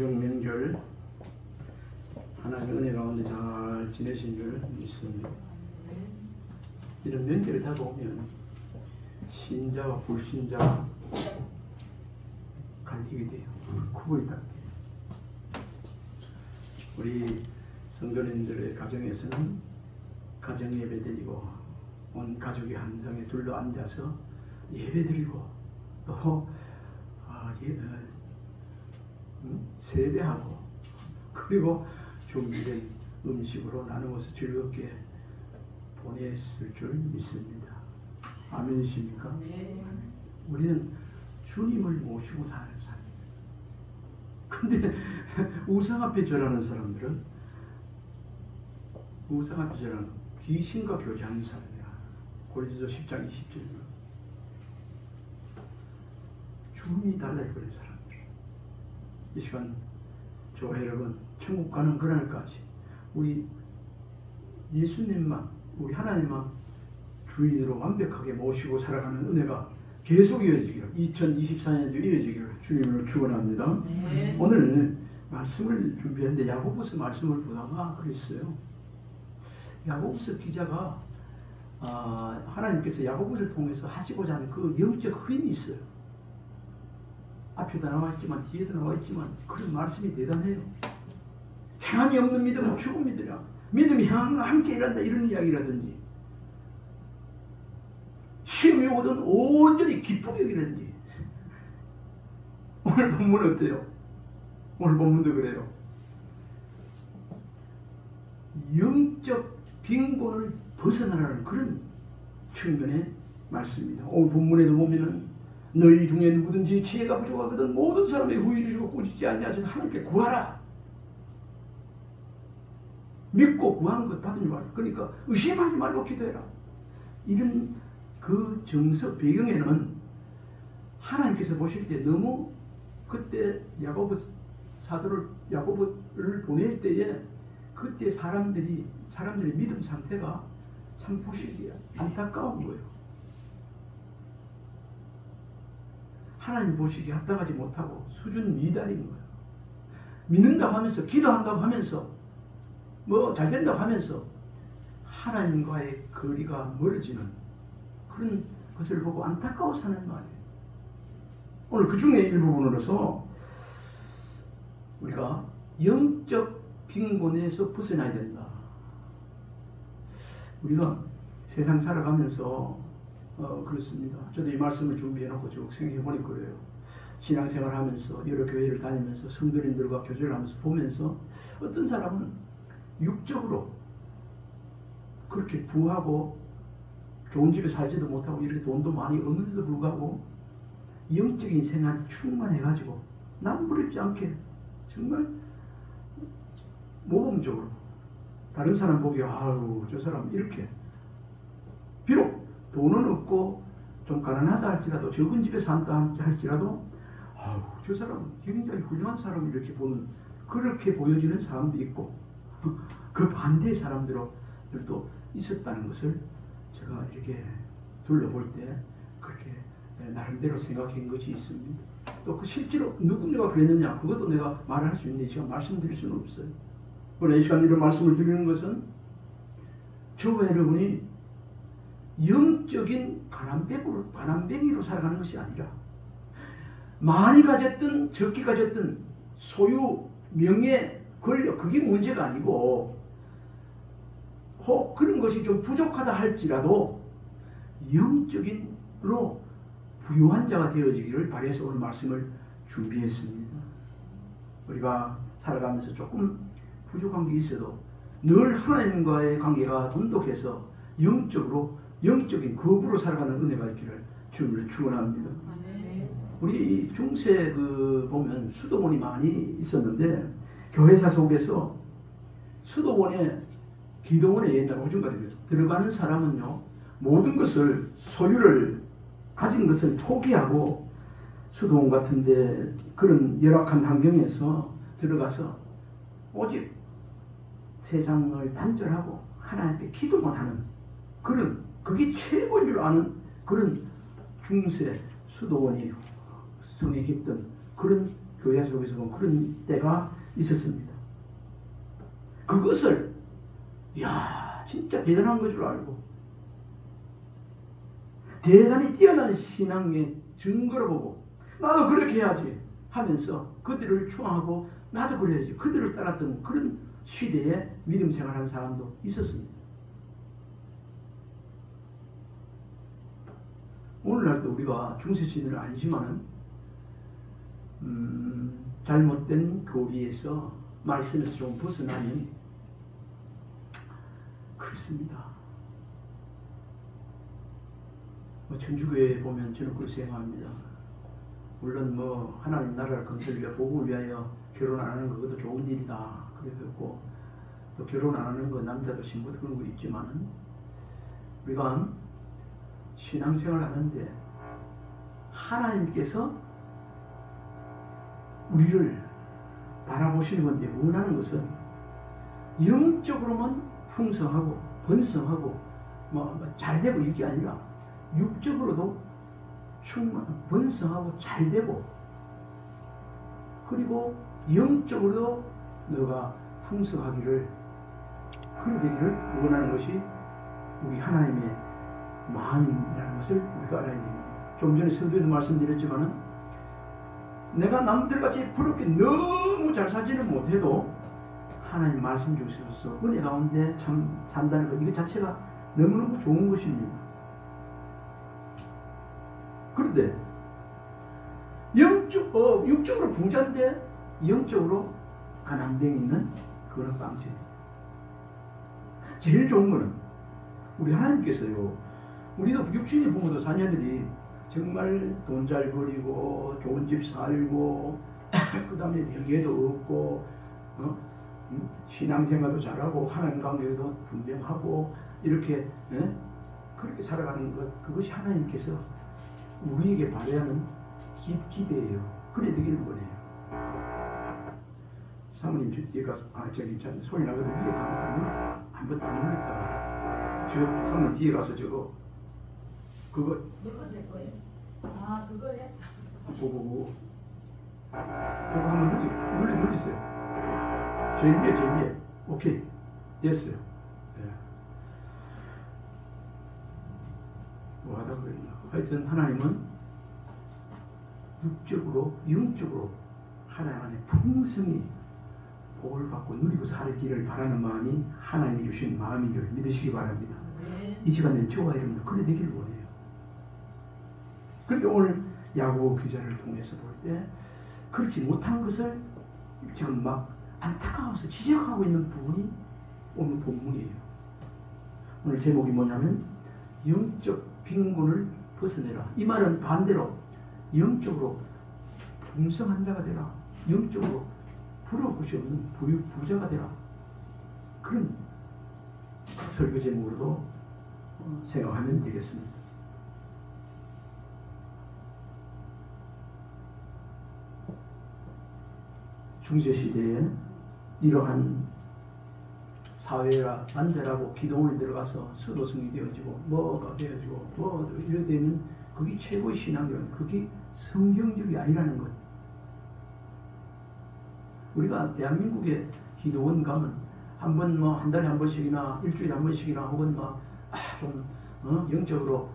구정명절 하나님의 은혜 가운데 잘 지내신 줄 믿습니다. 이런 명절이 다가오면 신자와 불신자가 갈리게 돼요. 구분이 딱 돼요. 우리 성도님들의 가정에서는 가정 예배 드리고 온 가족이 한 장에 둘러 앉아서 예배 드리고 또 세배하고 그리고 준비된 음식으로 나누어서 즐겁게 보냈을 줄 믿습니다. 아멘이십니까? 네. 우리는 주님을 모시고 사는 사람입니다. 근데 우상 앞에 절하는 사람들은 우상 앞에 절하는 귀신과 교제하는 사람이야. 고린도서 10장 20절입니다. 주님이 달라요, 그런 사람들. 이 시간 저와 여러분, 천국 가는 그날까지 우리 예수님만, 우리 하나님만 주인으로 완벽하게 모시고 살아가는 은혜가 계속 이어지기를, 2024년도 이어지기를 주님으로 축원합니다. 네. 오늘 말씀을 준비했는데 야고보서 말씀을 보다가 그랬어요. 야고보서 기자가 하나님께서 야고보서를 통해서 하시고자 하는 그 영적 힘이 있어요. 앞에도 나와있지만 뒤에도 나와있지만 그런 말씀이 대단해요. 행함이 없는 믿음은 죽은 믿으라. 믿음이 행함과 함께 일한다, 이런 이야기라든지, 시험이 오거든 온전히 기쁘게 여기는지. 오늘 본문 어때요? 오늘 본문도 그래요. 영적 빈곤을 벗어나라는 그런 측면의 말씀입니다. 오늘 본문에도 보면은 너희 중에 누구든지 지혜가 부족하거든 모든 사람에게 후히 주시고 꾸짖지 아니하시는 하나님께 구하라. 믿고 구하는 것 받으니 말이야. 그러니까 의심하지 말고 기도해라. 이런 그 정서 배경에는 하나님께서 보실 때 너무 그때 야고보 사도를 야고보를 보낼 때에 그때 사람들의 믿음 상태가 참 보시기에 안타까운 거예요. 하나님 보시기에 합당하지 못하고 수준 미달인 거예요. 믿는다고 하면서 기도한다고 하면서 뭐 잘된다고 하면서 하나님과의 거리가 멀어지는 그런 것을 보고 안타까워 사는 말이에요. 오늘 그 중에 일부분으로서 우리가 영적 빈곤에서 벗어나야 된다. 우리가 세상 살아가면서 그렇습니다. 저도 이 말씀을 준비해놓고 쭉 생각해보니 그래요. 신앙생활 하면서 여러 교회를 다니면서 성도님들과 교제를 하면서 보면서 어떤 사람은 육적으로 그렇게 부하고 좋은 집에 살지도 못하고 이렇게 돈도 많이 없는데도 불구하고 영적인 생활이 충만해가지고 남부럽지 않게 정말 모범적으로 다른 사람 보기에 아유 저 사람 이렇게 비록 돈은 없고 좀 가난하다 할지라도 적은 집에 산다 할지라도 아유 저 사람 굉장히 훌륭한 사람을 이렇게 보는 그렇게 보여지는 사람도 있고 그 반대의 사람들도 있었다는 것을 제가 이렇게 둘러볼 때 그렇게 나름대로 생각한 것이 있습니다. 또 그 실제로 누군가가 그랬느냐 그것도 내가 말할 수 있는 시간 말씀드릴 수는 없어요. 그러나 이 시간 이런 말씀을 드리는 것은 저와 여러분이 영적인 가난뱅이로 살아가는 것이 아니라 많이 가졌든 적게 가졌든 소유, 명예, 권력 그게 문제가 아니고 혹 그런 것이 좀 부족하다 할지라도 영적인으로 부유한 자가 되어지기를 바라서 오늘 말씀을 준비했습니다. 우리가 살아가면서 조금 부족한 게 있어도 늘 하나님과의 관계가 돈독해서 영적인 거부로 살아가는 은혜가 있기를 주님을 축원합니다. 우리 중세 보면 수도원이 많이 있었는데 교회사 속에서 수도원에 기도원에 옛날 오중간에 들어가는 사람은요 모든 것을 소유를 가진 것을 포기하고 수도원 같은데 그런 열악한 환경에서 들어가서 오직 세상을 단절하고 하나님께 기도만 하는 그게 최고인 줄 아는 그런 중세 수도원이 성행했던 그런 교회 속에서 본 그런 때가 있었습니다. 그것을 진짜 대단한 것 줄 알고 대단히 뛰어난 신앙의 증거로 보고 나도 그렇게 해야지 하면서 그들을 추앙하고 나도 그래야지 그들을 따랐던 그런 시대에 믿음 생활한 사람도 있었습니다. 오늘날도 우리가 중세신을 안심하는 잘못된 교리에서 말씀에서 좀 벗어나니 그렇습니다. 천주교에 보면 저는 그렇게 생각합니다. 물론 하나님 나라를 건설을 위하여 복음을 위하여 결혼 안 하는 거 그것도 좋은 일이다. 그랬고 또 결혼 안 하는 거 남자도 신부도 그런 거 있지만 우리가 신앙생활 하는데 하나님께서 우리를 바라보시는 건데 원하는 것은 영적으로만 풍성하고 번성하고 잘되고 이게 아니라 육적으로도 번성하고 잘되고 그리고 영적으로도 너가 풍성하기를 그렇게 되기를 원하는 것이 우리 하나님의 마음이라는 것을 우리가 알아야 됩니다. 좀 전에 설교에도 말씀드렸지만은 내가 남들같이 부럽게 너무 잘 살지는 못해도 하나님 말씀 주셔서 은혜 가운데 참 산다는 것 이거 자체가 너무너무 좋은 것입니다. 그런데 육적으로 부자인데 영적으로 가난뱅이는 그거는 빵집입니다. 제일 좋은 거는 우리 하나님께서요 우리도 육신의 부모도 자녀들이 정말 돈 잘 벌이고 좋은 집 살고 그 다음에 명예도 얻고 신앙생활도 잘하고 하나님 관계도 분명하고 이렇게 그렇게 살아가는 것 그것이 하나님께서 우리에게 바라는 기대예요. 그래 되기를 원해요. 사모님 저 뒤에 가서 저기 소리 나거든 위에 가서 한번 딱 눌렀다가 저 사모님 뒤에 가서 그거 몇 번째 거예요? 그거예요? 그거 한번 누리세요. 제일 위에 오케이 됐어요. 뭐 하다 그랬나 하여튼 하나님은 육적으로 영적으로 하나님 안에 풍성히 복을 받고 누리고 살기를 바라는 마음이 하나님이 주신 마음인 줄 믿으시기 바랍니다. 이 시간에 저와 여러분들 그래 되기를 원해요. 그런데 오늘 야고보 기자를 통해서 볼 때 그렇지 못한 것을 지금 막 안타까워서 지적하고 있는 부분이 오늘 본문이에요. 오늘 제목이 뭐냐면 영적 빈곤을 벗어내라. 이 말은 반대로 영적으로 풍성한 자가 되라. 영적으로 부러울 것이 없는 부자가 되라. 그런 설교 제목으로도 생각하면 되겠습니다. 중세시대에 이러한 사회가 단절하고 기도원에 들어가서 수도승이 되어지고 뭐가 되어지고 이렇게 되면 그게 최고의 신앙이라는 그게 성경적이 아니라는 것. 우리가 대한민국에 기도원 가면 한 달에 한 번씩이나 일주일에 한 번씩이나 혹은 좀 영적으로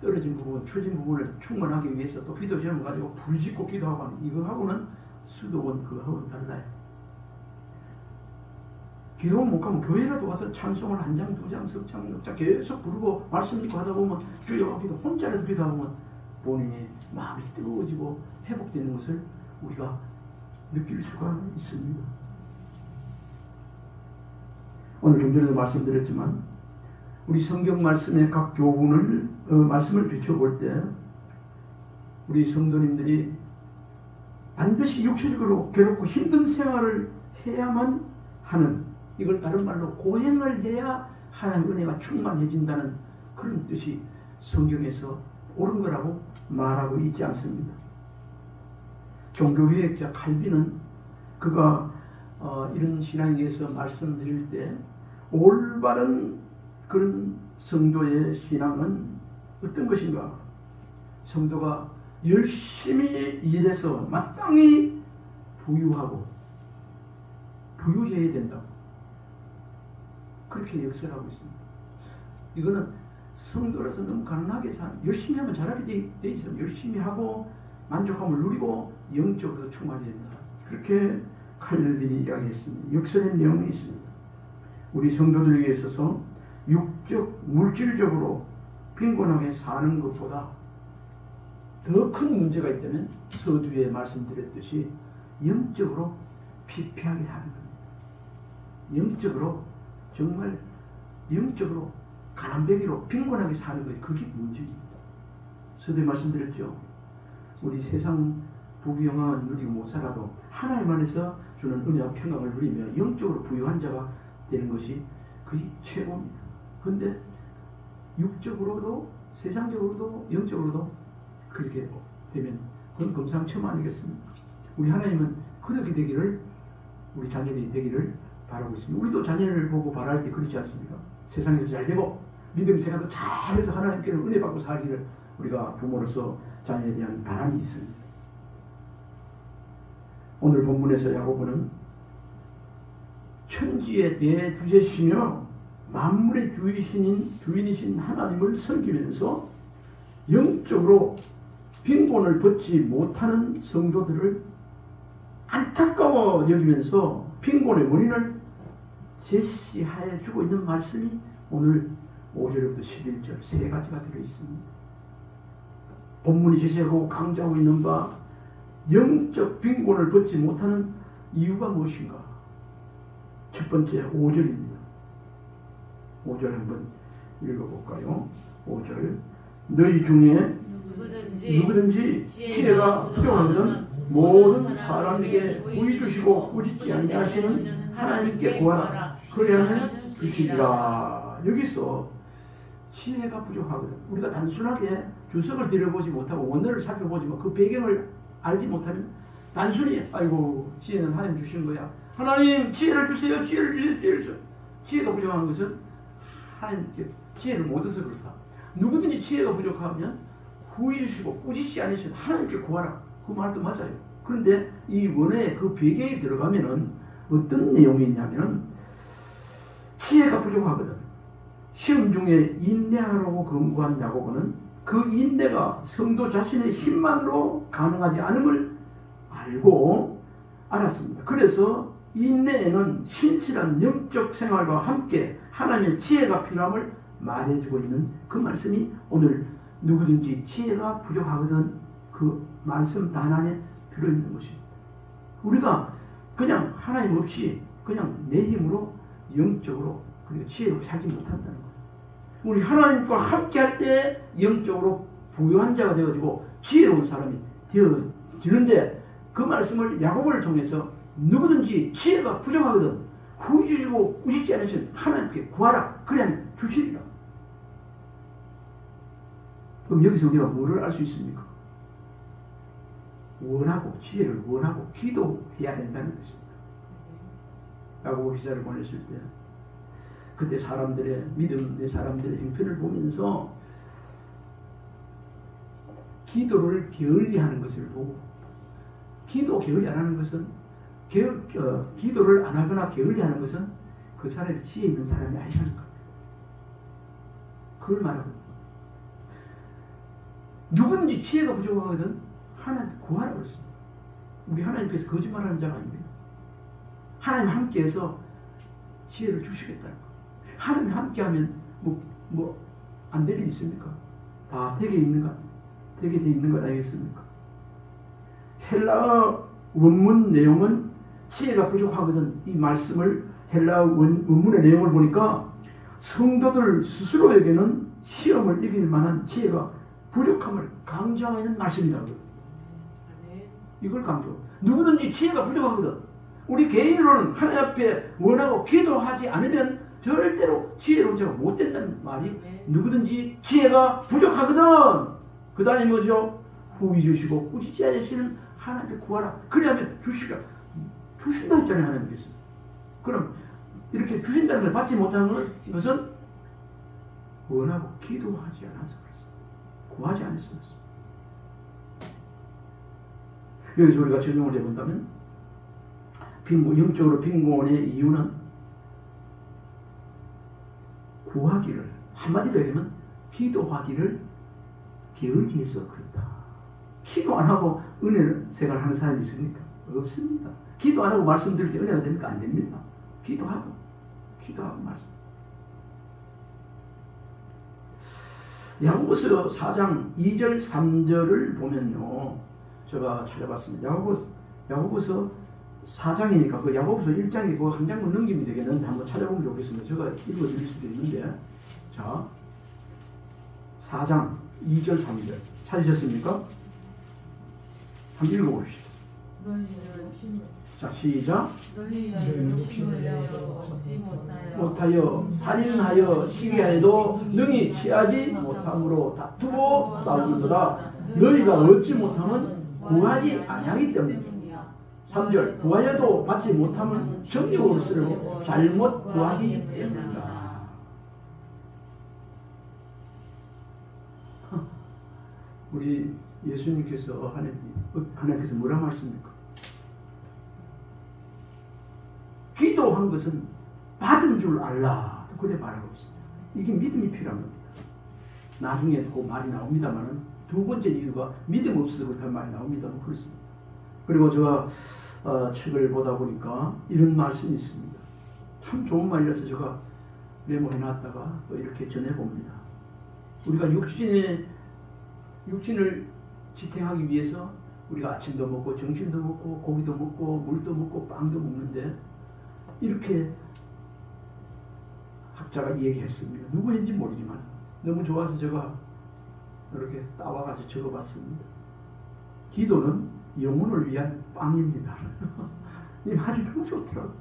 떨어진 부분, 처진 부분을 충만하기 위해서 또 기도 제목 가지고 부르짖고 기도하고 하는 이거하고는 수도원 그거하고는 달라요. 기도 못 가면 교회라도 와서 찬송을 한 장, 두 장, 석 장, 넉 장 계속 부르고 말씀 듣고 하다 보면 주여 기도 혼자라도 기도하면 본인의 마음이 뜨거워지고 회복되는 것을 우리가 느낄 수가 있습니다. 오늘 좀 전에도 말씀드렸지만 우리 성경 말씀의 각 교훈을 말씀을 비춰볼 때 우리 성도님들이 반드시 육체적으로 괴롭고 힘든 생활을 해야만 하는, 이걸 다른 말로 고행을 해야 하나님의 은혜가 충만해진다는 그런 뜻이 성경에서 옳은 거라고 말하고 있지 않습니다. 종교개혁자 칼빈은 그가 이런 신앙에 대해서 말씀드릴 때 올바른 그런 성도의 신앙은 어떤 것인가? 성도가 열심히 일해서 마땅히 부유해야 된다고 그렇게 역설하고 있습니다. 이거는 성도라서 너무 가난하게 열심히 하면 잘하게 돼 있어요. 열심히 하고 만족함을 누리고 영적으로 충만해야 된다. 그렇게 칼빈이 이야기했습니다. 역설의 내용이 있습니다. 우리 성도들에게 있어서 육적, 물질적으로 빈곤하게 사는 것보다 더 큰 문제가 있다면 서두에 말씀드렸듯이 영적으로 피폐하게 사는 겁니다. 영적으로 정말 영적으로 가난뱅이로 빈곤하게 사는 것이 그게 문제입니다. 서두에 말씀드렸죠. 우리 세상 부귀영화는 누리고 못 살아도 하나님 안에서 주는 은혜와 평강을 누리며 영적으로 부유한 자가 되는 것이 그게 최고입니다. 그런데 육적으로도 세상적으로도 영적으로도 그렇게 되면 그건 금상첨화 아니겠습니까? 우리 하나님은 그렇게 되기를, 우리 자녀들이 되기를 바라고 있습니다. 우리도 자녀를 보고 바랄 때 그렇지 않습니까? 세상에서 잘 되고 믿음 생활도 잘해서 하나님께서 은혜 받고 살기를 우리가 부모로서 자녀에 대한 바람이 있습니다. 오늘 본문에서 야고보는 천지의 대주제시며 만물의 주인이신 하나님을 섬기면서 영적으로 빈곤을 벗지 못하는 성도들을 안타까워 여기면서 빈곤의 원인을 제시해 주고 있는 말씀이 오늘 5절부터 11절 세 가지가 들어있습니다. 본문이 제시하고 강조하고 있는 바 영적 빈곤을 벗지 못하는 이유가 무엇인가? 첫 번째 5절입니다. 5절 한번 읽어볼까요? 5절 너희 중에 누구든지 지혜가 부족하거든 모든 사람에게 부이 주시고 꾸짖지 아니하시는 하나님께 구하라 그리하면 주시리라. 여기서 지혜가 부족하거든, 우리가 단순하게 주석을 들여보지 못하고 원어를 살펴보지 못, 그 배경을 알지 못하면 단순히 아이고 지혜는 하나님 주시는 거야, 하나님 지혜를 주세요, 지혜를 주세요. 지혜가 부족한 것은 하나님께서 지혜를 못 얻어서 그렇다. 누구든지 지혜가 부족하면 구해 주시고 꾸짖지 않으시면 하나님께 구하라. 그 말도 맞아요. 그런데 이 원어의 그 배경에 들어가면은 어떤 내용이 있냐면은 지혜가 부족하거든 시험 중에 인내하라고 권고한 야고보는 그 인내가 성도 자신의 힘만으로 가능하지 않음을 알았습니다. 그래서 인내에는 신실한 영적 생활과 함께 하나님의 지혜가 필요함을 말해주고 있는 그 말씀이 오늘 누구든지 지혜가 부족하거든 그 말씀 단안에 들어있는 것입니다. 우리가 그냥 하나님 없이 그냥 내 힘으로 영적으로 그리고 지혜로 살지 못한다는 거예요. 우리 하나님과 함께 할 때 영적으로 부유한 자가 되어지고 지혜로운 사람이 되어지는데 그 말씀을 야고보를 통해서 누구든지 지혜가 부족하거든 구주시고 꾸짖지 않으신 하나님께 구하라 그래야 주시리라. 그럼 여기서 우리가 뭐를 알 수 있습니까? 원하고 지혜를 원하고 기도해야 된다는 것입니다. 야고보 기자를 보냈을 때 그때 사람들의 믿음의 사람들의 형편을 보면서 기도를 게을리하는 것을 보고, 기도 게을리 안 하는 것은 기도를 안 하거나 게을리하는 것은 그 사람이 지혜 있는 사람이 아니라는 겁니다. 그걸 말하고 누구든지 지혜가 부족하거든 하나님 구하라고 그랬습니다. 우리 하나님께서 거짓말하는 자가 아닙니다. 하나님 함께해서 지혜를 주시겠다는 거. 하나님 함께하면 안 될 일이 있습니까? 다 되게 있는가? 되게 돼 있는 것 아니겠습니까? 헬라어 원문 내용은 지혜가 부족하거든. 이 말씀을 헬라어 원문의 내용을 보니까 성도들 스스로에게는 시험을 이길 만한 지혜가 부족함을 강조하고 있는 말씀이다. 이걸 강조. 누구든지 지혜가 부족하거든. 우리 개인으로는 하나님 앞에 원하고 기도하지 않으면 절대로 지혜로운 자가 못 된다는 말이 누구든지 지혜가 부족하거든. 그 다음에 뭐죠? 후히 주시고 꾸짖지 않으시는 하나님께 구하라. 그래야면 주신다 했잖아요. 하나님께서. 그럼 이렇게 주신다는 걸 받지 못하는 것은 원하고 기도하지 않아서 그렇습니다. 구하지 않아서 그렇습니다. 여기서 우리가 적용을 해본다면 영적으로 빈곤의 이유는 구하기를, 한마디로 얘기하면 기도하기를 게을리 해서 그렇다. 기도 안 하고 은혜를 생활하는 사람이 있습니까? 없습니다. 기도 안 하고 말씀드릴 때 은혜가 됩니까? 안 됩니다. 기도하고 말씀. 야고보서 4장 2절 3절을 보면요, 제가 찾아봤습니다. 야고보서 4장이니까 그 야고보서 1장이고 한 장만 넘기면 되겠는데 한번 찾아보면 좋겠습니다. 제가 읽어드릴 수도 있는데, 자 4장 2절 3절 찾으셨습니까? 한번 읽어봅시다. 자, 시작. 너희는 욕심을 내어 얻지 못하여 살인하여 시기하여도 능히 취하지 못함으로 다투고 싸우느라 너희가 얻지 못함은 구하지 아니하기 때문이야. 3절 구하여도 받지 못함은 정욕으로 쓰려고 잘못 구하기 때문이다. 우리 예수님께서 하나님께서 뭐라 말씀입니까? 기도한 것은 받은 줄 알라. 그래 말하고 있습니다. 이게 믿음이 필요한 겁니다. 나중에 그 말이 나옵니다만 두 번째 이유가 믿음 없어서 그렇다는 말이 나옵니다만 그렇습니다. 그리고 제가 책을 보다 보니까 이런 말씀이 있습니다. 참 좋은 말이라서 제가 메모해놨다가 또 이렇게 전해봅니다. 우리가 육신을 지탱하기 위해서 우리가 아침도 먹고 점심도 먹고 고기도 먹고 물도 먹고 빵도 먹는데 이렇게 학자가 얘기했습니다. 누구인지 모르지만 너무 좋아서 제가 이렇게 따와가서 적어봤습니다. 기도는 영혼을 위한 빵입니다. 이 말이 너무 좋더라고요.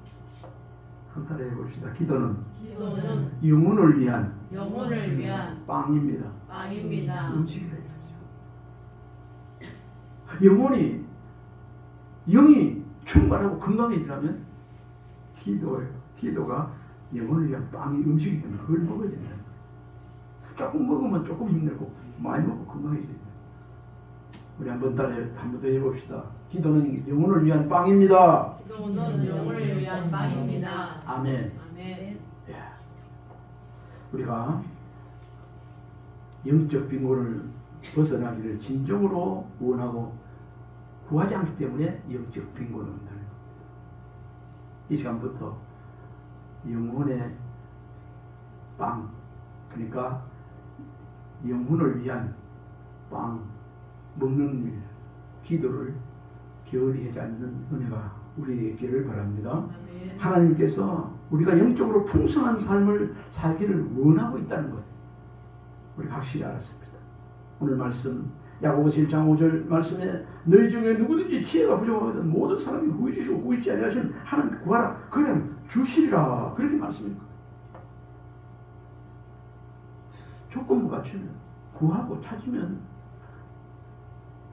한번 해봅시다. 기도는 영혼을 위한 빵입니다. 음식이라 이거죠. 영이 충만하고 건강해지려면 기도예요. 기도가 영혼을 위한 빵이 음식이기 때문에 그걸 먹어야 된다. 조금 먹으면 조금 힘들고 많이 먹고 건강해집니다. 우리 한번 더 해봅시다. 기도는 영혼을 위한 빵입니다. 아멘. 예. 우리가 영적 빈곤을 벗어나기를 진정으로 원하고 구하지 않기 때문에 영적 빈곤을 온다는 것. 이 시간부터 영혼의 빵, 그러니까 영혼을 위한 빵 먹는 일, 기도를 게을리 하지 않는 은혜가 우리에게 있기를 바랍니다. 하나님께서 우리가 영적으로 풍성한 삶을 살기를 원하고 있다는 것 우리 확실히 알았습니다. 오늘 말씀 야고보서 1장 5절 말씀에 너희 중에 누구든지 지혜가 부족하거든 모든 사람이 후히 주시고 꾸짖지 아니하시는 하나님께 구하라 그냥 주시리라 그렇게 말씀입니다. 조건부 갖추면 구하고 찾으면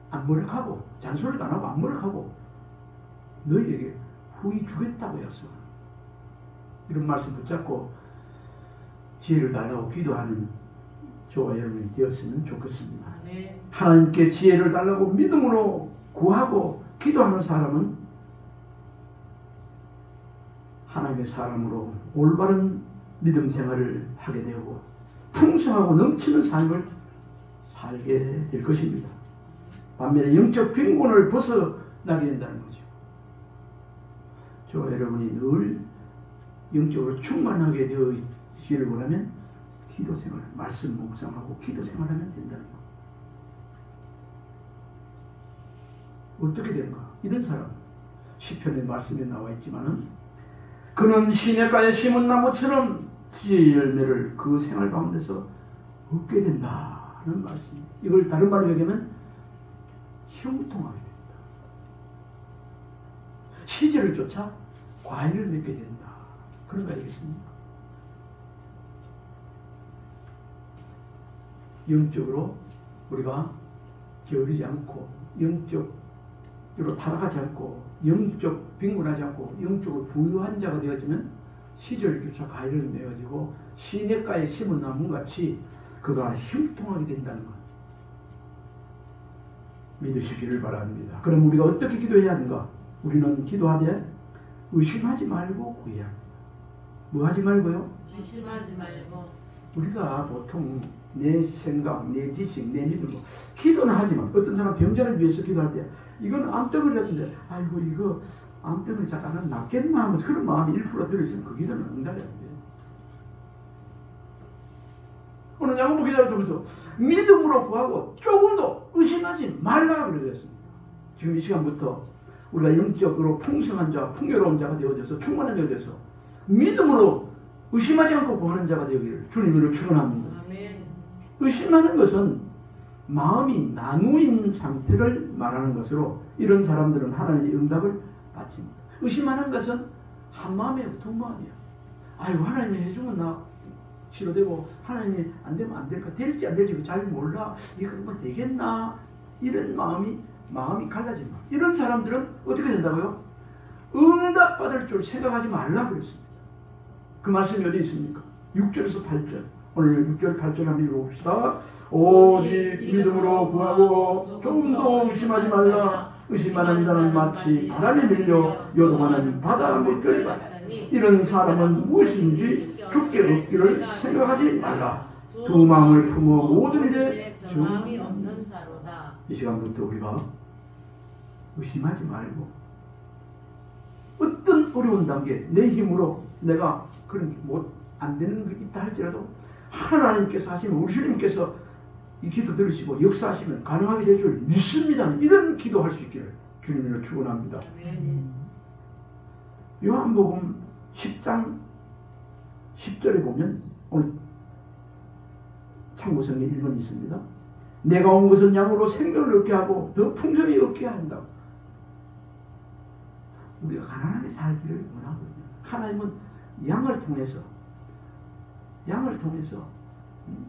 안 버럭하고 잔소리도 안 하고 안 버럭하고 너희에게 후히 주겠다고 약속합니다. 이런 말씀 붙잡고 지혜를 달라고 기도하는 저와 여러분이 되었으면 좋겠습니다. 하나님께 지혜를 달라고 믿음으로 구하고 기도하는 사람은 하나님의 사람으로 올바른 믿음 생활을 하게 되고 풍성하고 넘치는 삶을 살게 될 것입니다. 반면에 영적 빈곤을 벗어나게 된다는 거죠. 저와 여러분이 늘 영적으로 충만하게 되어지기를 원하면 기도 생활, 말씀 묵상하고 기도 생활하면 된다는 거. 어떻게 되는가? 이런 사람, 시편의 말씀에 나와 있지만은 그는 시냇가에 심은 나무처럼 지혜의 열매를 그 생활 가운데서 얻게 된다는 말씀입니다. 이걸 다른 말로 얘기하면 형통하게 된다. 시절을 쫓아 과일을 맺게 된다. 그런 거 아니겠습니까? 영적으로 우리가 게으르지 않고 영적으로 타락하지 않고 영적 빈곤하지 않고 영적으로 부유한 자가 되어지면 시절을 쫓아 과일을 맺어지고 시냇가에 심은 나무같이 그가 형통하게 된다는 것 믿으시기를 바랍니다. 그럼 우리가 어떻게 기도해야 하는가? 우리는 기도하되 의심하지 말고 구해야 합니다. 뭐 하지 말고요? 의심하지 말고. 우리가 보통 내 생각, 내 지식, 내 믿음, 기도는 하지만 어떤 사람 병자를 위해서 기도할 때 이건 암덩어리 같은데 아이고 이거 암덩어리 잠깐 낫겠나 하면서 그런 마음이 1% 들어있으면 그 기도는 응답이 안 돼요. 오늘 야고보 기도를 통해서 믿음으로 구하고 조금도 의심하지 말라 그러셨습니다. 지금 이 시간부터 우리가 영적으로 풍성한 자, 풍요로운 자가 되어져서 충만한 자가 되어서 믿음으로 의심하지 않고 구하는 자가 되기를 주님으로 축원합니다. 아멘. 의심하는 것은 마음이 나누인 상태를 말하는 것으로 이런 사람들은 하나님의 응답을 받습니다. 의심하는 것은 한 마음이에요, 두 마음이에요. 아이고 하나님이 해주면 나 치료되고 하나님이 안 되면 안 될까, 될지 안 될지 잘 몰라, 이거 뭐 되겠나, 이런 마음이 갈라진 마음. 이런 사람들은 어떻게 된다고요? 응답받을 줄 생각하지 말라 그랬습니다. 그 말씀이 어디 있습니까? 6절에서 8절. 오늘 6절 8절 한번 읽어봅시다. 오직 믿음으로 구하고 조금도 의심하지 말라. 의심하는 자는 마치 바람에 밀려 요동하는 바다 물결 같다. 이런 사람은 무엇인지 죽게 얻기를 생각하지 말라. 두 마음을 품어 모든 일에 정함이 없는 자로다. 이 시간부터 우리가 의심하지 말고 어떤 어려운 단계 내 힘으로 내가 그런 안 되는 게 있다 할지라도 하나님께서 하시면 우리 주님께서 이 기도 들으시고 역사하시면 가능하게 될 줄 믿습니다. 이런 기도할 수 있기를 주님으로 축원합니다. 요한복음 10장 10절에 보면 오늘 참고성에 1번 있습니다. 내가 온 것은 양으로 생명을 얻게 하고 더 풍성히 얻게 한다. 우리가 가난하게 살기를 원하거든요. 하나님은 양을 통해서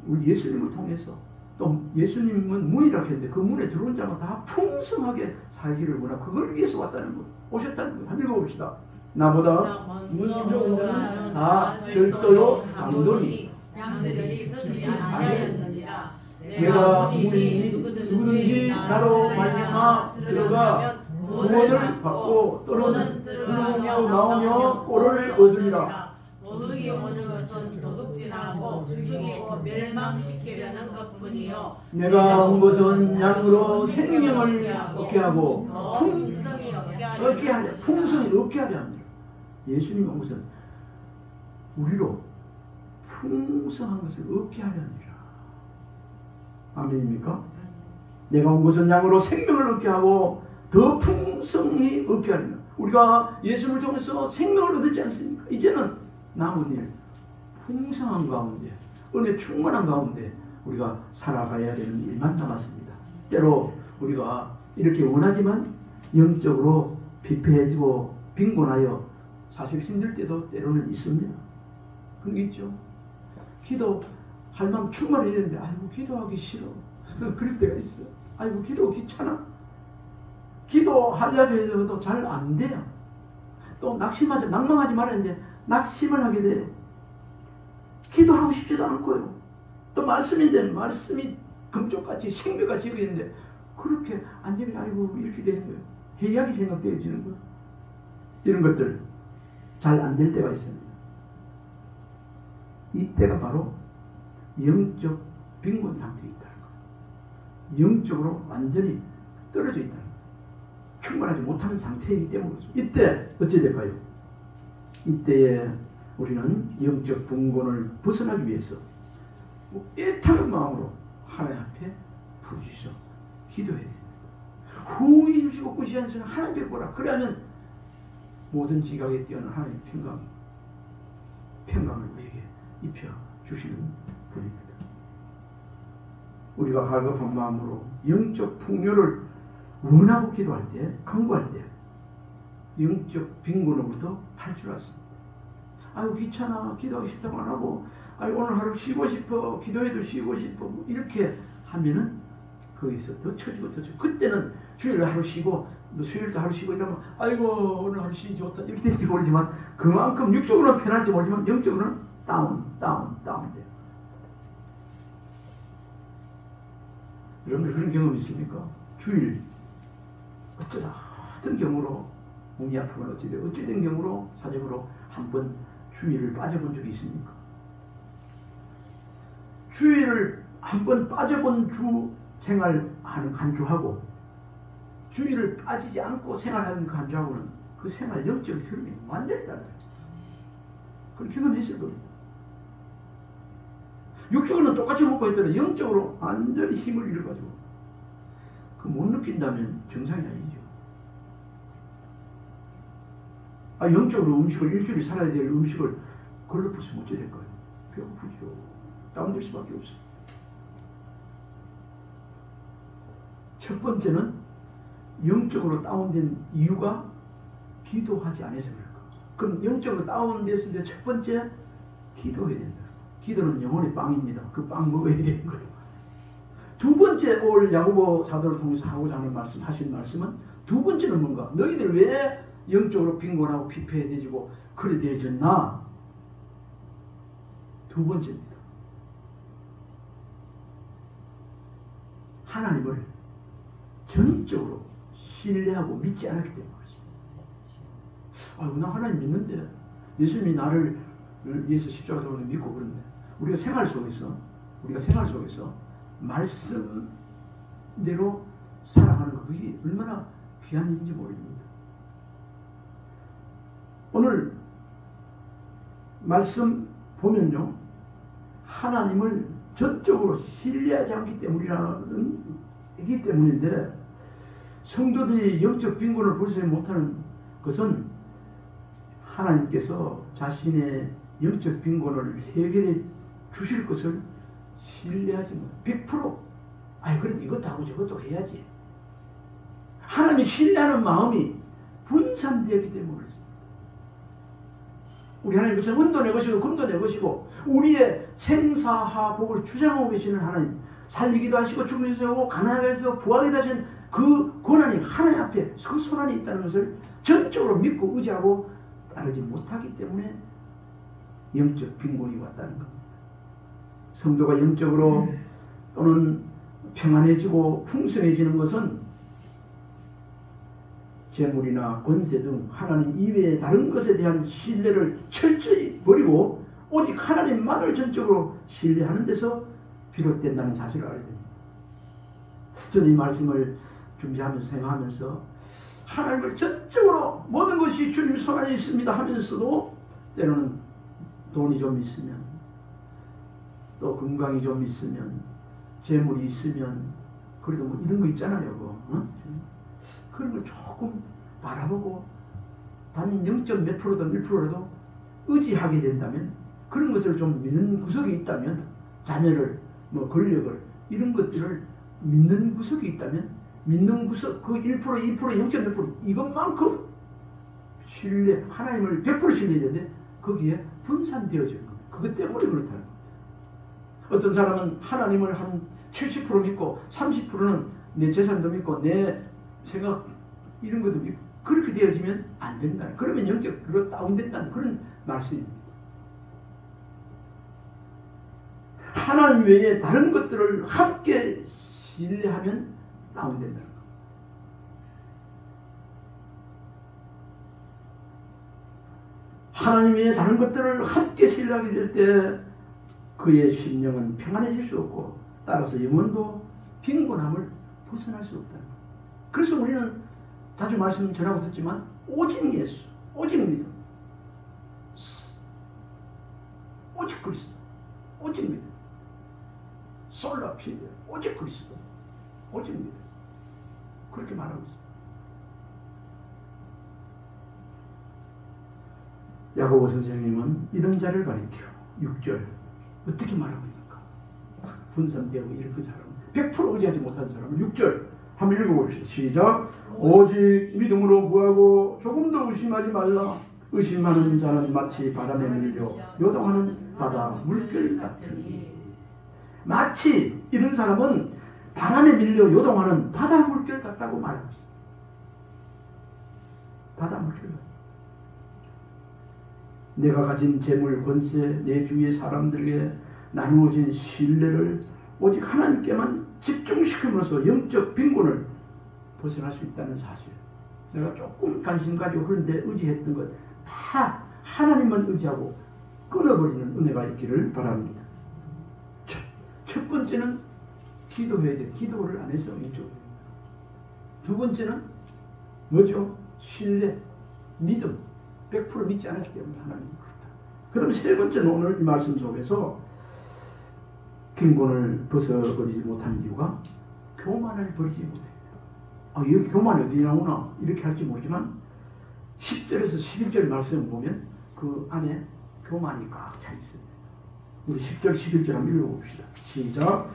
우리 예수님을 통해서 또 예수님은 문이라고 했는데 그 문에 들어온 자가 다 풍성하게 살기를 원하고 그걸 위해서 왔다는 거 오셨다는 거예요. 한번 읽어봅시다. 나보다 문 좋은 자는 다 절도요 강도니 양들이 듣지 아니하였느니라. 내가 문이니 누구든지 나로 말미암아 들어가 구원을 받고 또는 들어오며 나오며 꼴을 얻으리라. 도둑이 오는 것은 도둑질하고 죽이고 멸망시키려는 것뿐이요. 내가 온 것은 양으로 생명을 얻게 하고 풍성히 얻게 하려 풍성히 얻게 하려 합니다. 예수님이 온 것은 우리로 풍성한 것을 얻게 하려 합니다. 아멘입니까? 내가 온 것은 양으로 생명을 얻게 하고 더 풍성히 얻게 하려 합니다. 우리가 예수님을 통해서 생명을 얻었지 않습니까? 이제는 남은 일 풍성한 가운데 은혜 충만한 가운데 우리가 살아가야 되는 일만 남았습니다. 때로 우리가 이렇게 원하지만 영적으로 피폐해지고 빈곤하여 사실 힘들 때도 때로는 있습니다. 그런 게 있죠. 기도할 마음 충만해야 되는데 아이고 기도하기 싫어. 그럴 때가 있어요. 아이고 기도 귀찮아. 기도하려고 해도 잘 안 돼요. 또 낭망하지 말아야 되는데 낙심을 하게 돼요. 기도하고 싶지도 않고요. 또 말씀인데 말씀이 금쪽같이 생명같이 있는데 그렇게 안 되면 아이고 이렇게 되는 거예요. 해악이 생각되어지는 거예요. 이런 것들 잘 안 될 때가 있습니다. 이때가 바로 영적 빈곤 상태에 있다는 거예요. 영적으로 완전히 떨어져 있다는 거예요. 충만하지 못하는 상태이기 때문에 그렇습니다. 이때 어찌 될까요? 이때에 우리는 영적 빈곤을 벗어나기 위해서 애타는 마음으로 하나님 앞에 부르짖어 기도해야 돼요. 후히 주시고 꾸시하시는 하나님께 보라. 그러면 모든 지각에 뛰어난 하나님의 평강을 우리에게 입혀 주시는 분입니다. 우리가 갈급한 마음으로 영적 풍요를 원하고 기도할 때, 간구할 때 영적 빈곤으로부터 탈출했습니다. 아유 귀찮아, 기도하기 싫다고 안 하고, 아유 오늘 하루 쉬고 싶어, 기도해도 쉬고 싶어, 뭐 이렇게 하면은 거기서 더 처지고 더 처지고, 그때는 주일에 하루 쉬고 뭐 수요일도 하루 쉬고 이러면 아이고 오늘 하루 쉬기 좋다 이렇게 될지 모르지만, 그만큼 육적으로는 편할지 모르지만 영적으로는 다운돼요. 여러분들 그런 경험 있습니까? 주일 어쩌다 어떤 경우로 몸이 아프면 어찌된 경우로 사정으로 한번 주일을 빠져본 적이 있습니까? 주일을 한번 빠져본 주 생활하는 한 주하고 주일을 빠지지 않고 생활하는 그 한 주하고는 그 생활 영적인 흐름이 완전히 달라요. 그런 경험했을 겁니다. 육적으로는 똑같이 먹고 있더라도 영적으로 완전히 힘을 잃어가지고 그 못 느낀다면 정상이 아니죠. 영적으로 음식을 일주일 살아야 될 음식을 걸러 부수면 어찌 될까요? 배고프죠. 다운될 수밖에 없어요. 첫 번째는 영적으로 다운된 이유가 기도하지 않아서 그럴까. 그럼 영적으로 다운됐을 때 첫 번째 기도해야 된다. 기도는 영혼의 빵입니다. 그 빵 먹어야 되는 거예요. 두 번째 오늘 야고보 사도를 통해서 하고자 하는 말씀, 하신 말씀은 두 번째는 뭔가? 너희들 왜 영적으로 빈곤하고 피폐해지고 그래 되어졌나? 두 번째입니다. 하나님을 전적으로 신뢰하고 믿지 않았기 때문에 그렇습니다. 나 하나님 믿는데, 예수님이 나를 위해서 십자가 돌아오는 거 믿고 그런데, 우리가 생활 속에서 말씀대로 살아가는 거, 그게 얼마나 귀한 일인지 모릅니다. 오늘 말씀 보면요, 하나님을 전적으로 신뢰하지 않기 때문이기 때문인데, 성도들이 영적 빈곤을 벗어나지 못하는 것은 하나님께서 자신의 영적 빈곤을 해결해 주실 것을 신뢰하지 못해. 100% 그래도 이것도 하고 저것도 해야지. 하나님이 신뢰하는 마음이 분산되었기 때문에 그렇습니다. 우리 하나님께서 은도 내 것이고 금도 내 것이고 우리의 생사하복을 주장하고 계시는 하나님, 살리기도 하시고 죽이기도 하고 가난하게 하시고 부하게 하신 그 권한이 하나님 앞에 그 손안에 있다는 것을 전적으로 믿고 의지하고 따르지 못하기 때문에 영적 빈곤이 왔다는 겁니다. 성도가 영적으로 또는 평안해지고 풍성해지는 것은 재물이나 권세 등 하나님 이외의 다른 것에 대한 신뢰를 철저히 버리고 오직 하나님만을 전적으로 신뢰하는 데서 비롯된다는 사실을 알아야 됩니다. 저는 이 말씀을 준비하면서 생각하면서 하나님을 전적으로 모든 것이 주님 손안에 있습니다 하면서도 때로는 돈이 좀 있으면, 또 건강이 좀 있으면, 재물이 있으면, 그래도 뭐 이런 거 있잖아요. 그런 걸 조금 바라보고 단 0. 몇 프로든 1%라도 의지하게 된다면, 그런 것을 좀 믿는 구석이 있다면, 자녀를 뭐 권력을 이런 것들을 믿는 구석이 있다면, 믿는 구석 그 1%, 2%, 0.몇% 이것만큼 신뢰, 하나님을 100% 신뢰해야 되는데 거기에 분산되어지는 겁니다. 그것 때문에 그렇다는 겁니다. 어떤 사람은 하나님을 한 70% 믿고 30%는 내 재산도 믿고 내 생각 이런 것도 믿고 그렇게 되어지면 안 된다. 그러면 영적으로 다운된다는 그런 말씀입니다. 하나님 외에 다른 것들을 함께 신뢰하면 다운된다는 겁니다. 하나님 외에 다른 것들을 함께 신뢰하게 될 때 그의 심령은 평안해질 수 없고 따라서 영혼도 빈곤함을 벗어날 수 없다는 거예요. 그래서 우리는 자주 말씀 전하고 듣지만 오직 예수, 오직 믿음, 오직 그리스도, 오직 믿음, 솔라 필요, 오직 그리스도, 오직 믿음, 그렇게 말하고 있습니다. 야고보 선생님은 이런 자를 가리켜 6절 어떻게 말하고 있는가? 분산되고 이런 그 사람 100% 의지하지 못한 사람은 6절 한번 읽어봅시다. 시작. 오직 믿음으로 구하고 조금도 의심하지 말라. 의심하는 자는 마치 바람에 밀려 요동하는 바다 물결 같으니. 마치 이런 사람은 바람에 밀려 요동하는 바다 물결 같다고 말하고 있습니다. 바다 물결 같다. 내가 가진 재물, 권세, 내 주위의 사람들에게 나누어진 신뢰를 오직 하나님께만 집중시킴으로써 영적 빈곤을 벗어날 수 있다는 사실. 내가 조금 관심 가지고 그런데 의지했던 것 다 하나님만 의지하고 끊어버리는 은혜가 있기를 바랍니다. 첫 번째는 기도해야 돼. 기도를 안 해서 이쪽. 두 번째는 뭐죠? 신뢰, 믿음. 100% 믿지 않았기 때문에 하나님 그렇다. 그럼 세 번째는 오늘 이 말씀 속에서 빈곤을 벗어버리지 못한 이유가 교만을 버리지 못합니다. 여기 교만이 어디 나오나 이렇게 할지 모르지만 10절에서 11절 말씀을 보면 그 안에 교만이 꽉 차 있습니다. 우리 10절 11절 한번 읽어봅시다. 시작.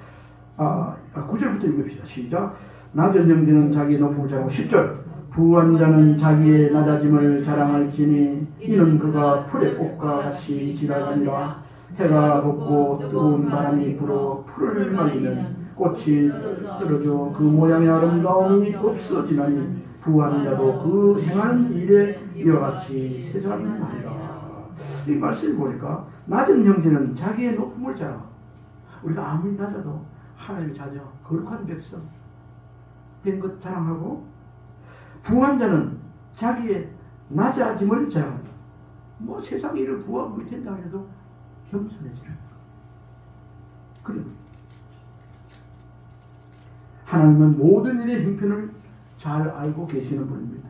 9절부터 읽읍시다. 시작. 낮은 형제는 자기의 높음을 자랑하고 10절. 부한 자는 자기의 낮아짐을 자랑할지니 이는 그가 풀의 꽃과 같이 지나가니라. 해가 돋고 뜨거운 바람이 불어 풀을 말리면 꽃이 떨어져 그 모양의 아름다움이 없어지나니 부한 자도 그 행한 일에 이와 같이 세상이 나리라. 이 말씀을 보니까 낮은 형제는 자기의 높음을 자랑하고 우리가 아무리 낮아도 하나님의 자녀 거룩한 백성 된 것 자랑하고 부한 자는 자기의 낮아짐을 자랑한다. 뭐 세상에 이를 부하고 된다 해도 겸손해지는 거예요. 그리고 하나님은 모든 일의 형편을 잘 알고 계시는 분입니다.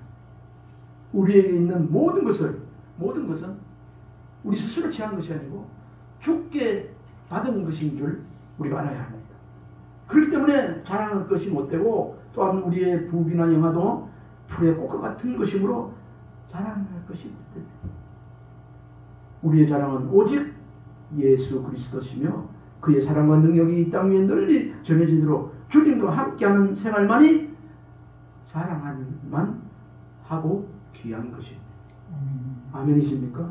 우리에게 있는 모든 것은 우리 스스로 취한 것이 아니고 주께 받은 것인 줄 우리가 알아야 합니다. 그렇기 때문에 자랑할 것이 못되고 또한 우리의 부귀나 영화도 풀의 꽃과 같은 것이므로 자랑할 것이 못됩니다. 우리의 자랑은 오직 예수 그리스도시며 그의 사랑과 능력이 이 땅 위에 널리 전해지도록 주님과 함께하는 생활만이 자랑만 하고 귀한 것입니다. 아멘이십니까?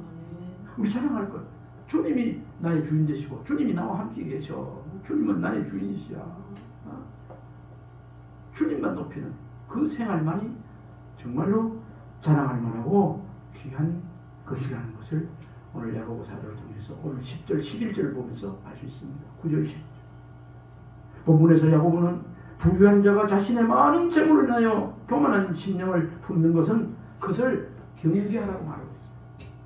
우리 자랑할 것. 주님이 나의 주인 되시고 주님이 나와 함께 계셔. 주님은 나의 주인이시야. 주님만 높이는 그 생활만이 정말로 자랑할 만하고 귀한 것이라는 것을 오늘 야고보 사도를 통해서 오늘 10절, 11절을 보면서 알 수 있습니다. 9절, 10절. 본문에서 야고보는 부유한 자가 자신의 많은 재물을 인하여 교만한 심령을 품는 것은 그것을 경계하라고 말하고 있습니다.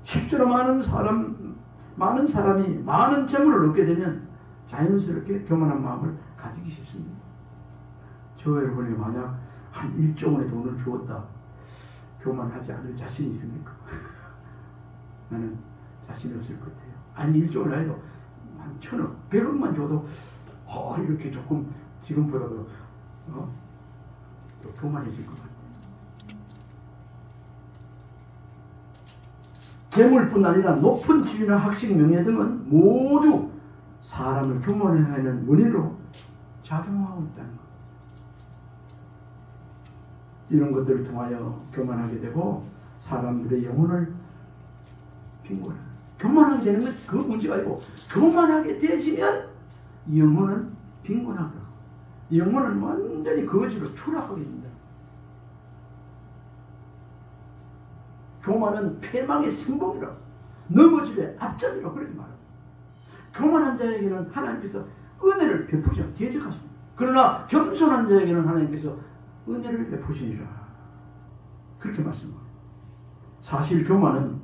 실제로 많은 사람이 많은 재물을 얻게 되면 자연스럽게 교만한 마음을 가지기 쉽습니다. 저 여러분이 만약 한 1조 원의 돈을 주었다. 교만하지 않을 자신이 있습니까? 나는 자신이 없을 것 같아요. 아니 1조 원을 해도 한 1,000억, 100억만 줘도 이렇게 조금 지금보다도 또 교만해질 것 같아요. 재물뿐 아니라 높은 지위나 학식, 명예 등은 모두 사람을 교만하게 하는 원인으로 작용하고 있다는 것. 이런 것들을 통하여 교만하게 되고 사람들의 영혼을 빈곤하게. 교만하게 되는 건 그 문제가 아니고 교만하게 되지면 영혼은 빈곤하다. 영혼은 완전히 거지로 추락하게 된다. 교만은 패망의 선봉이라 넘어짐의 앞전이라 그렇게 말합니다. 교만한 자에게는 하나님께서 은혜를 베푸시고 대적하십니다. 그러나 겸손한 자에게는 하나님께서 은혜를 베푸시니라 그렇게 말씀합니다. 사실 교만은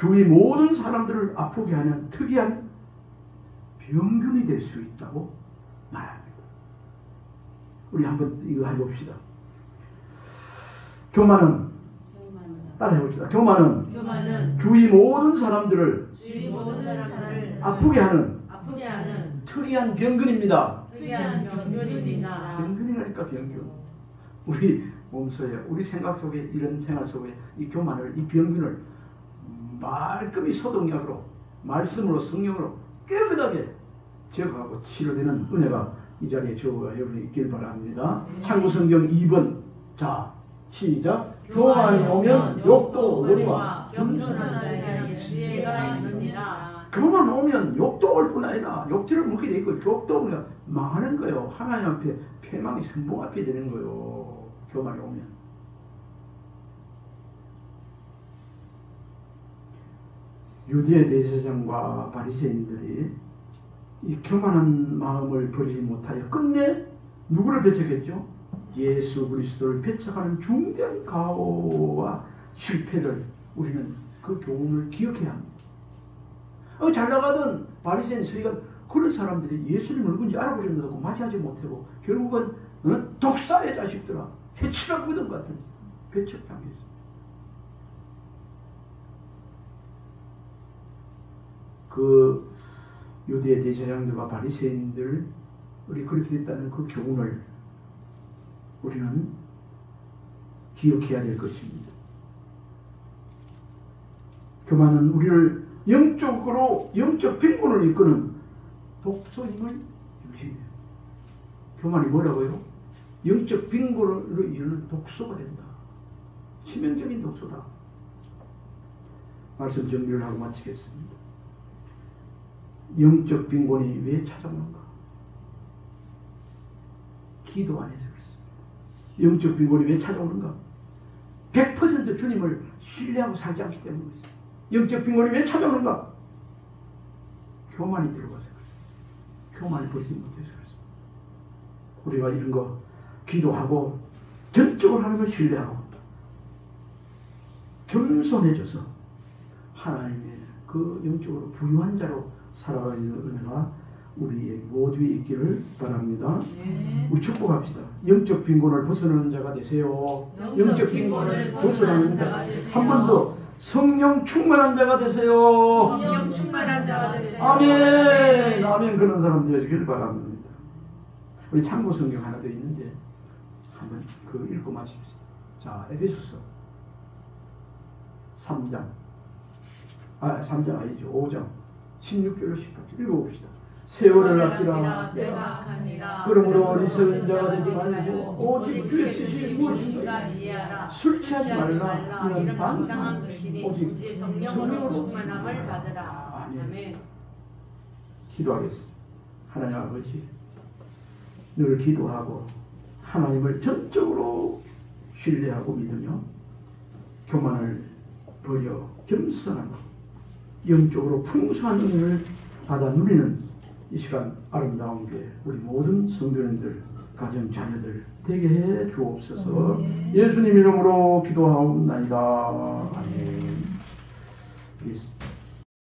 주위 모든 사람들을 아프게 하는 특이한 병균이 될 수 있다고 말합니다. 우리 한번 이거 해봅시다. 교만은 따라해봅시다. 교만은 주위 모든 사람들을 아프게 하는 특이한 병균입니다. 병균이라니까 병균. 우리 몸속에, 우리 생각 속에, 이런 생활 속에 이 교만을, 이 병균을 말끔히 소독약으로, 말씀으로, 성령으로 깨끗하게 제거하고 치료되는 은혜가 이 자리에 저와 여러분이 있길 바랍니다. 참고성경 2번. 자, 시작. 교만이 오면 욕도 오리와 겸손한 자에게 지혜가 있느니라. 교만 오면 욕도 올 뿐 아니라 욕들을 먹게 돼 있고, 욕도 오면 망하는 거예요. 하나님 앞에 패망이 선봉 앞에 되는 거예요. 교만이 오면. 유대 대제사장과 바리새인들이 이 교만한 마음을 버리지 못하여 끝내 누구를 배척했죠? 예수 그리스도를 배척하는 중대한 가오와 실패를 우리는 그 교훈을 기억해야 합니다. 잘 나가던 바리새인 서기관, 그런 사람들이 예수님을 누군지 알아보지 못하고 맞이하지 못하고 결국은 독사의 자식들아, 해치라 무덤 같은 배척당했습니다. 그 유대 대제사장들과 바리새인들이 그렇게 됐다는 그 교훈을 우리는 기억해야 될 것입니다. 교만은 우리를 영적으로, 영적 빈곤을 이끄는 독소임을 유심해요. 교만이 뭐라고요? 영적 빈곤을 이루는 독소가 된다. 치명적인 독소다. 말씀 정리를 하고 마치겠습니다. 영적 빈곤이 왜 찾아오는가? 기도 안에서 그렇습니다. 영적 빈곤이 왜 찾아오는가? 100% 주님을 신뢰하고 살지 않기 때문에 그렇습니다. 영적 빈곤이 왜 찾아오는가? 교만이 들어가서 그렇습니다. 교만을 버리지 못해서 그렇습니다. 우리가 이런 거 기도하고 전적으로 하나님을 신뢰하고 겸손해져서 하나님의 그 영적으로 부유한 자로 살아가는 은혜가 우리 모두에 있기를 바랍니다. 우리 축복합시다. 영적 빈곤을 벗어나는 자가 되세요. 영적 빈곤을 벗어나는 자. 한 번 더. 성령 충만한 자가 되세요. 성령 충만한 자가 되세요. 아멘. 아멘. 그런 사람 되시길 바랍니다. 우리 참고 성경 하나 더 있는데 한번 그 읽고 마십시다. 자, 에베소서 3장. 3장 아니죠. 5장 16절로 18절 읽어봅시다. 세월을 아끼라. 때가 가니라. 그러므로 어리석은 자가 되지 말고 오직 주의 뜻이 무엇인가 이해하라. 술 취하지 말라. 이는 당당한 것이니 오직 성령으로 충만함을 받으라. 아멘. 기도하겠습니다. 하나님 아버지, 늘 기도하고 하나님을 전적으로 신뢰하고 믿으며 교만을 버려 겸손하고 영적으로 풍성한 은혜를 받아 누리는 이 시간 아름다운 게 우리 모든 성도님들, 가정, 자녀들 되게 해 주옵소서. 예수님 이름으로 기도하옵나이다. 아멘.